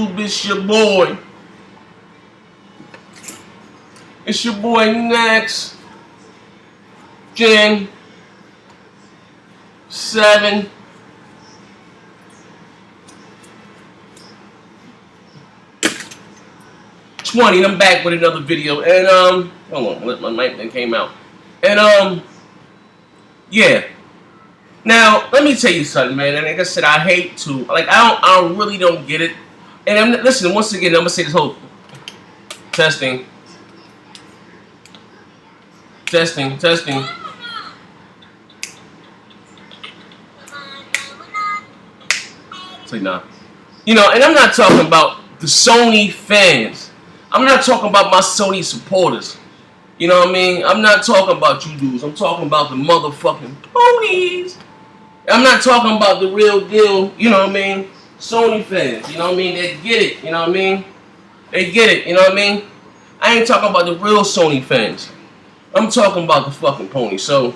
It's your boy. It's your boy Next Gen 7. And I'm back with another video. And hold on, my mic then came out. And yeah. Now let me tell you something, man. And like I said, I hate to I really don't get it. And listen, once again, I'm gonna say this whole testing. So nah. You know, and I'm not talking about the Sony fans. I'm not talking about my Sony supporters. You know what I mean? I'm not talking about you dudes. I'm talking about the motherfucking ponies. I'm not talking about the real deal, you know what I mean? Sony fans, you know what I mean? They get it, you know what I mean? They get it, you know what I mean? I ain't talking about the real Sony fans. I'm talking about the fucking ponies. So,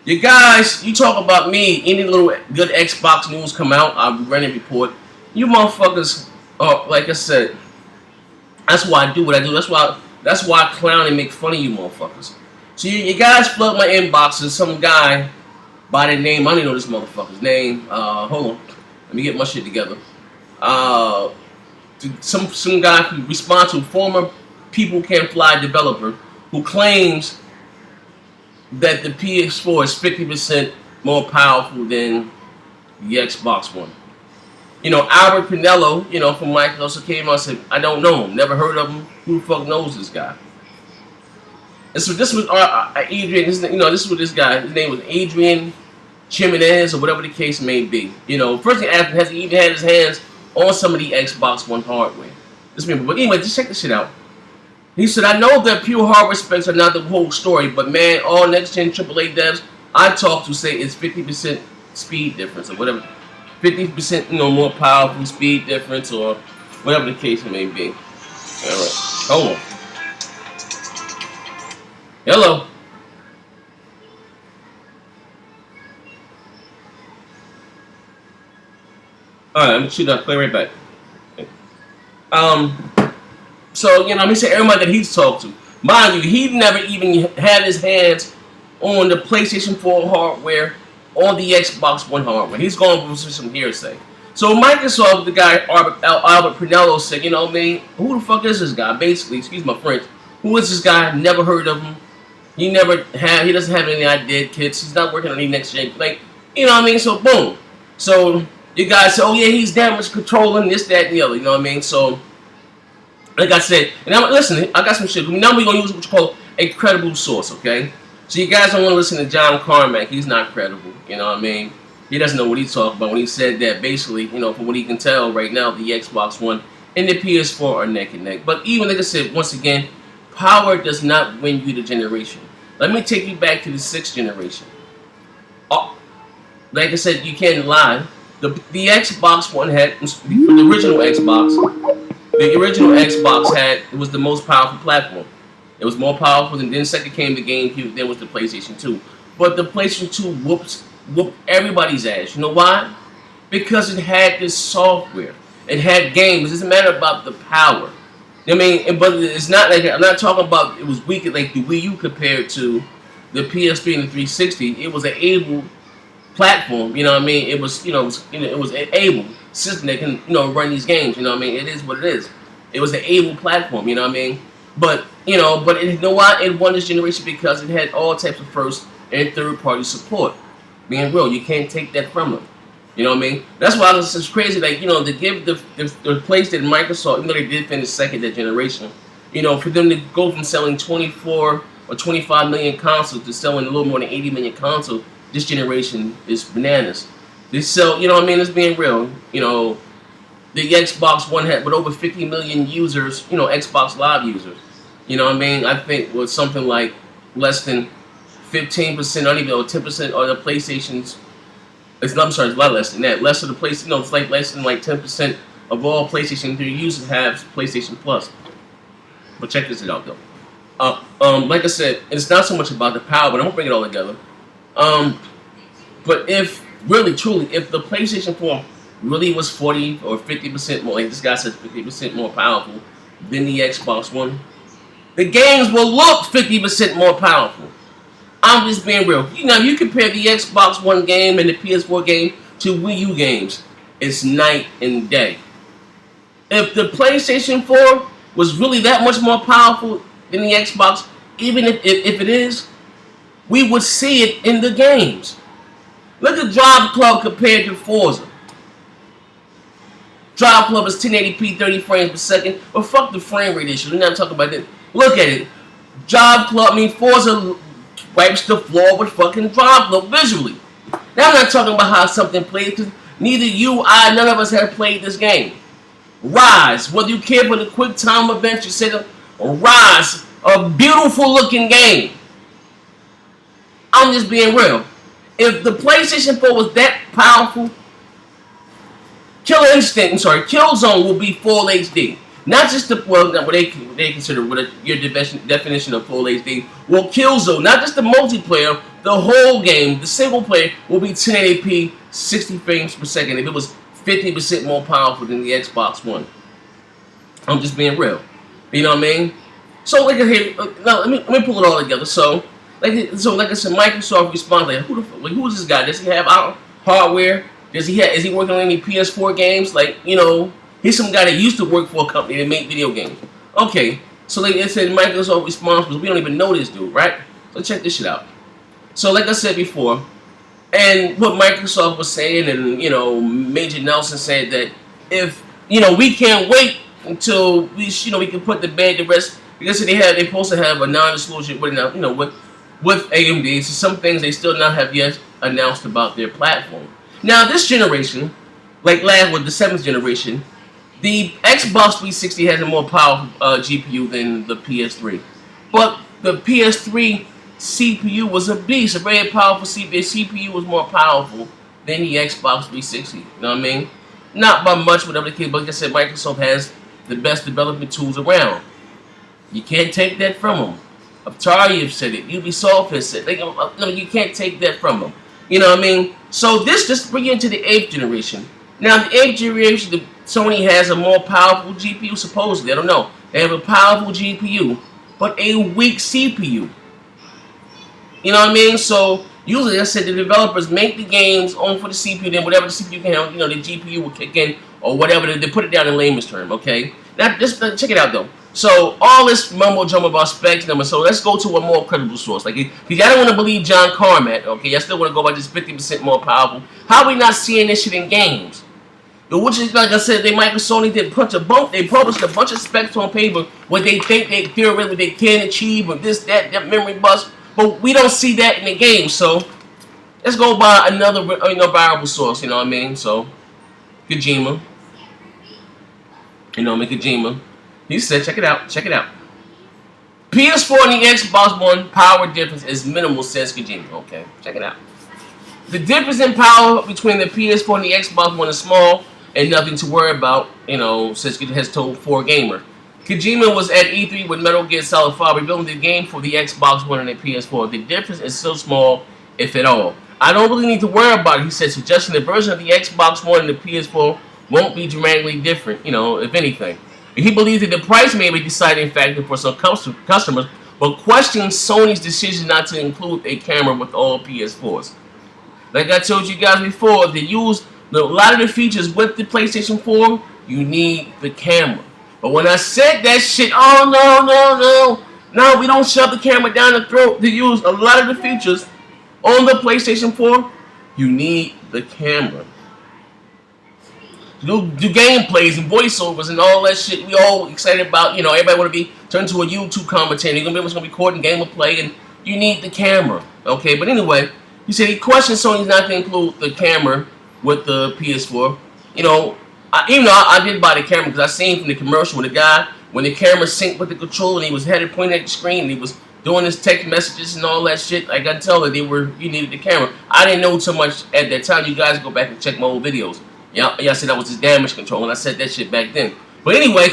you guys, you talk about me, any little good Xbox news come out, I'll run a report. You motherfuckers, like I said, that's why I do what I do. That's why I clown and make fun of you motherfuckers. So you guys flood my inboxes, some guy by the name, I don't even know this motherfucker's name. Hold on. Let me get my shit together. Some guy who responds to former People Can Fly developer who claims that the PS4 is 50% more powerful than the Xbox One. You know, Albert Pinello, you know, from Microsoft came out and said, I don't know him, never heard of him. Who the fuck knows this guy? And so this was Adrian, you know, this is what this guy, his name was Adrian Jimenez or whatever the case may be. You know, first thing after, has he even had his hands on some of the Xbox One hardware? But anyway, just check this shit out. He said, I know that pure hardware specs are not the whole story, but man, all next-gen AAA devs I talk to say it's 50% speed difference or whatever. 50%, you know, more powerful speed difference or whatever the case may be. Alright, hold on. Hello. Alright, I'm gonna shoot that play right back. So, you know, he said everybody that he's talked to. Mind you, he never even had his hands on the PlayStation 4 hardware or the Xbox One hardware. He's going for some hearsay. So Microsoft, the guy Albert Pinello said, you know what I mean, who the fuck is this guy? Basically, excuse my French. Who is this guy? Never he doesn't have any idea kits. He's not working on any next gen. Like, you know what I mean? So boom. So you guys say, oh yeah, he's damage controlling this, that, and the other. You know what I mean? So like I said, and now listen, I got some shit. Now we're gonna use what you call a credible source, okay? So you guys don't want to listen to John Carmack. He's not credible. You know what I mean? He doesn't know what he's talking about when he said that. Basically, you know, from what he can tell right now, the Xbox One and the PS4 are neck and neck. But even like I said, once again, power does not win you the generation. Let me take you back to the 6th generation. Like I said, you can't lie. The Xbox One had the original Xbox. The original Xbox it was the most powerful platform. It was more powerful than then. Second came the GameCube. Then was the PlayStation 2. But the PlayStation 2 whooped everybody's ass. You know why? Because it had this software. It had games. It doesn't matter about the power. I mean, but it's not like I'm not talking about it was weak like the Wii U compared to the PS3 and the 360. It was an able platform. You know what I mean? It was it was an able system that can run these games. You know what I mean? It is what it is. It was an able platform. You know what I mean? But you know why it won this generation? Because it had all types of first and third party support. Being real, you can't take that from them. You know what I mean? That's why it's crazy. Like to give the place that Microsoft, even though they did finish second that generation, for them to go from selling 24 or 25 million consoles to selling a little more than 80 million consoles, this generation is bananas. They sell, you know what I mean? It's being real. The Xbox One had with over 50 million users, Xbox Live users. You know what I mean? I think was something like less than 15%, not even or 10% of the PlayStations. I'm sorry, it's a lot less than that. Less of the PlayStation, it's like less than like 10% of all PlayStation 3 users have PlayStation Plus. But check this out though. Like I said, it's not so much about the power, but I'm gonna bring it all together. But if really truly, if the PlayStation 4 really was 40 or 50% more, like this guy says 50% more powerful than the Xbox One, the games will look 50% more powerful. I'm just being real. You know, you compare the Xbox One game and the PS4 game to Wii U games, it's night and day. If the PlayStation 4 was really that much more powerful than the Xbox, even if it is, we would see it in the games. Look at Drive Club compared to Forza. Drive Club is 1080p, 30 frames per second, but fuck the frame rate issue. We're not talking about that. Look at it. Drive Club, Forza wipes the floor with fucking Drive Club visually. Now I'm not talking about how something plays, because neither you, I, none of us have played this game. Rise, whether you care for the quick time events, you said Rise, a beautiful looking game. I'm just being real. If the PlayStation 4 was that powerful, Killzone will be full HD. Not just the, well, what they consider what your definition of full HD. Well, Killzone, not just the multiplayer, the whole game, the single player will be 1080p, 60 frames per second. If it was 50% more powerful than the Xbox One. I'm just being real. You know what I mean? So like now let me pull it all together. So like I said, Microsoft responds like, who is this guy? Does he have hardware? Is he working on any PS4 games? Like, you know, he's some guy that used to work for a company that made video games. Okay, so like I said, Microsoft response was, we don't even know this dude, right? So check this shit out. So like I said before, and what Microsoft was saying, and you know, Major Nelson said that if you know we can't wait until we can put the bed to rest, because they're supposed to have a non-disclosure with AMD. So some things they still not have yet announced about their platform. Now this generation, like last with the 7th generation, the Xbox 360 has a more powerful GPU than the PS3, but the PS3 CPU was a beast, a very powerful CPU. The CPU was more powerful than the Xbox 360. You know what I mean? Not by much, whatever the case. But like I said, Microsoft has the best development tools around. You can't take that from them. Atari have said it. Ubisoft has said it. No, you can't take that from them. You know what I mean? So this just bring you into the 8th generation. Now the 8th generation, Sony has a more powerful GPU supposedly. I don't know. They have a powerful GPU, but a weak CPU. You know what I mean? So usually, like I said, the developers make the games only for the CPU. Then whatever the CPU can handle, you know, the GPU will kick in or whatever. They put it down in layman's term. Okay. Now just check it out though. So all this mumbo jumbo about specs numbers. So let's go to a more credible source. Like if y'all don't want to believe John Carmack, okay, y'all still want to go by just 50% more powerful. How are we not seeing this shit in games? Which is, like I said, Sony did they published a bunch of specs on paper what they think they theoretically they can achieve with this, that memory bus. But we don't see that in the game, so let's go by another variable source. You know what I mean? So Kojima, Kojima, he said, check it out. PS4 and the Xbox One power difference is minimal, says Kojima. Okay, check it out. The difference in power between the PS4 and the Xbox One is small and nothing to worry about. You know, says he has told 4Gamer. Kojima was at E3 with Metal Gear Solid 5 revealing the game for the Xbox One and the PS4. The difference is so small, if at all. I don't really need to worry about it, he said, suggesting the version of the Xbox One and the PS4 won't be dramatically different, if anything. He believes that the price may be a deciding factor for some customers, but questions Sony's decision not to include a camera with all PS4s. Like I told you guys before, they use a lot of the features with the PlayStation 4, you need the camera. But when I said that shit, no, we don't shove the camera down the throat to use a lot of the features on the PlayStation 4. You need the camera. Do gameplays and voiceovers and all that shit. We all excited about, everybody want to be turned to a YouTube commentator. You're going to be able to record and gameplay, and you need the camera. Okay, but anyway, he said he questioned Sony's not to include the camera with the PS4. Even though I did buy the camera because I seen from the commercial with the guy when the camera synced with the controller and he was headed pointing at the screen and he was doing his text messages and all that shit. I got to tell her you needed the camera. I didn't know so much at that time. You guys go back and check my old videos. Y'all said that was his damage control and I said that shit back then. But anyway,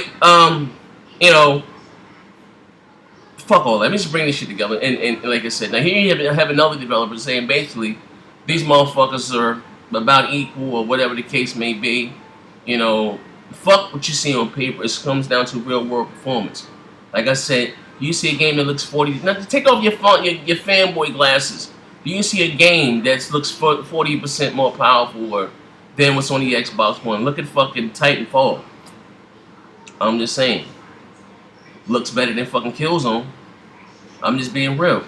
fuck all that. Let me just bring this shit together and like I said, now here you have another developer saying basically these motherfuckers are about equal or whatever the case may be. You know, fuck what you see on paper. It comes down to real world performance. Like I said, you see a game that looks 40. Now take off your fanboy glasses. Do you see a game that looks 40% more powerful than what's on the Xbox One? Look at fucking Titanfall. I'm just saying, looks better than fucking Killzone. I'm just being real.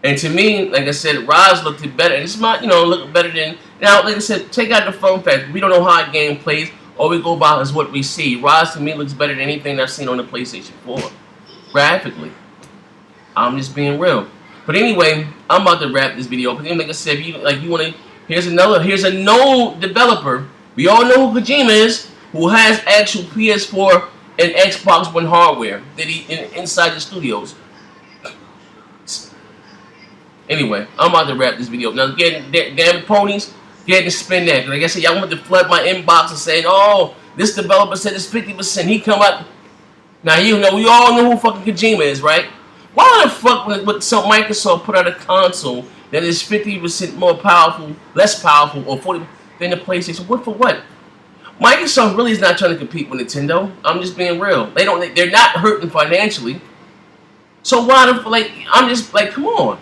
And to me, like I said, Rise looked better. And it's not, look better than... Now, like I said, take out the fun fact. We don't know how a game plays. All we go by is what we see. Rise, to me, looks better than anything I've seen on the PlayStation 4. Graphically. I'm just being real. But anyway, I'm about to wrap this video up. Like I said, if you want to... Here's a known developer. We all know who Kojima is, who has actual PS4 and Xbox One hardware that inside the studios. Anyway, I'm about to wrap this video up. Now, damn ponies, get to spin that. Like I said, y'all want to flood my inbox and say, oh, this developer said it's 50%. He come up. Now, we all know who fucking Kojima is, right? Why the fuck would some Microsoft put out a console that is 50% more powerful, less powerful, or 40 than the PlayStation? What for what? Microsoft really is not trying to compete with Nintendo. I'm just being real. They're not hurting financially. So why I'm just like, come on.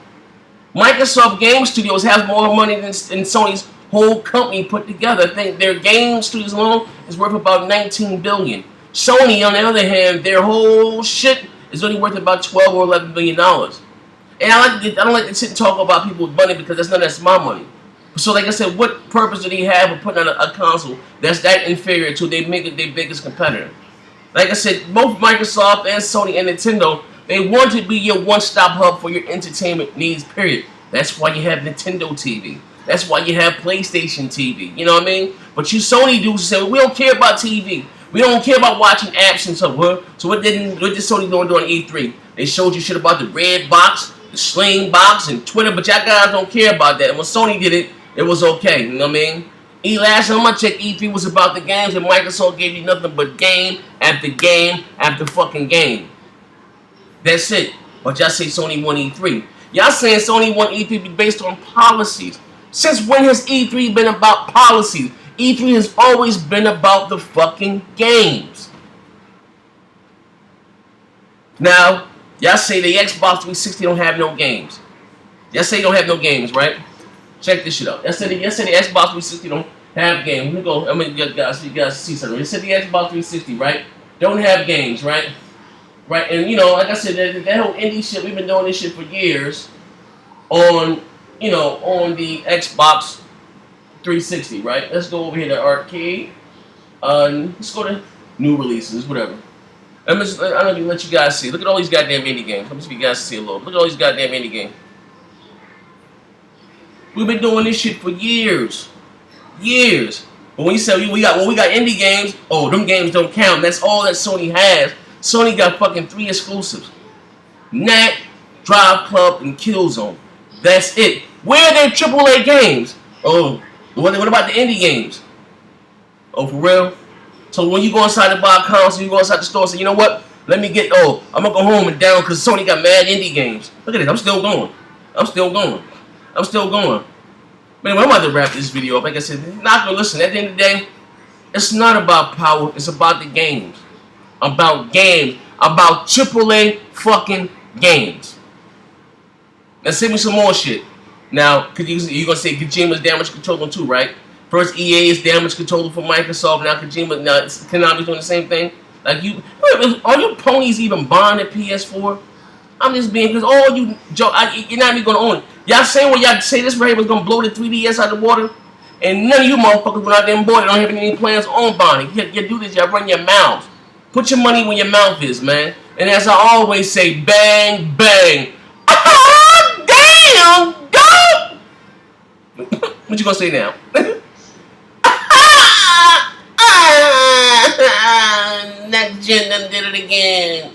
Microsoft Game Studios has more money than Sony's whole company put together. I think their game studios alone is worth about $19 billion. Sony, on the other hand, their whole shit is only worth about $12 or $11 billion. And I don't like to sit and talk about people's money because that's my money. So like I said, what purpose do they have of putting out a console that's that inferior to their biggest competitor? Like I said, both Microsoft and Sony and Nintendo, they want to be your one-stop hub for your entertainment needs, period. That's why you have Nintendo TV. That's why you have PlayStation TV. You know what I mean? But you Sony dudes say, we don't care about TV. We don't care about watching apps and stuff. So what did Sony doing during E3? They showed you shit about the Redbox, the Sling Box, and Twitter, but y'all guys don't care about that. And when Sony did it, it was okay. You know what I mean? Last time I checked, E3 was about the games, and Microsoft gave you nothing but game after game after fucking game. That's it. But y'all say Sony won E3. Y'all saying Sony won E3 based on policies. Since when has E3 been about policies? E3 has always been about the fucking games. Now, y'all say the Xbox 360 don't have no games. Y'all say you don't have no games, right? Check this shit out. Y'all say the Xbox 360 don't have games. Let me go. I mean, you guys see something. You said the Xbox 360, right? Don't have games, right? Right, and like I said, that whole indie shit, we've been doing this shit for years on the Xbox 360, right? Let's go over here to arcade. Let's go to new releases, whatever. I don't even let you guys see. Look at all these goddamn indie games. Let me see if you guys see a little. Look at all these goddamn indie games. We've been doing this shit for years. Years. But when you say we got indie games, oh, them games don't count. That's all that Sony has. Sony got fucking 3 exclusives. Knack, Drive Club, and Killzone. That's it. Where are their AAA games? Oh, what about the indie games? Oh, for real? So when you go inside to buy a console, you go inside the store and say, you know what? I'm going to go home and down because Sony got mad indie games. Look at this. I'm still going. Man, I'm about to wrap this video up. Like I said, not going to listen. At the end of the day, it's not about power. It's about the games. About games. About AAA fucking games. Now send me some more shit. Now, cause you're going to say Kojima's damage controller too, right? First EA is damage controller for Microsoft. Now Konami's doing the same thing. Like are you ponies even buying a PS4? I'm just being, because all you, you're not even going to own it. Y'all saying when y'all say this right here was going to blow the 3DS out of the water? And none of you motherfuckers went out there and bought it. Don't have any plans on buying it. You do this, y'all run your mouths. Put your money where your mouth is, man. And as I always say, bang, bang. Oh, damn, go! What you gonna say now? Next gen done did it again.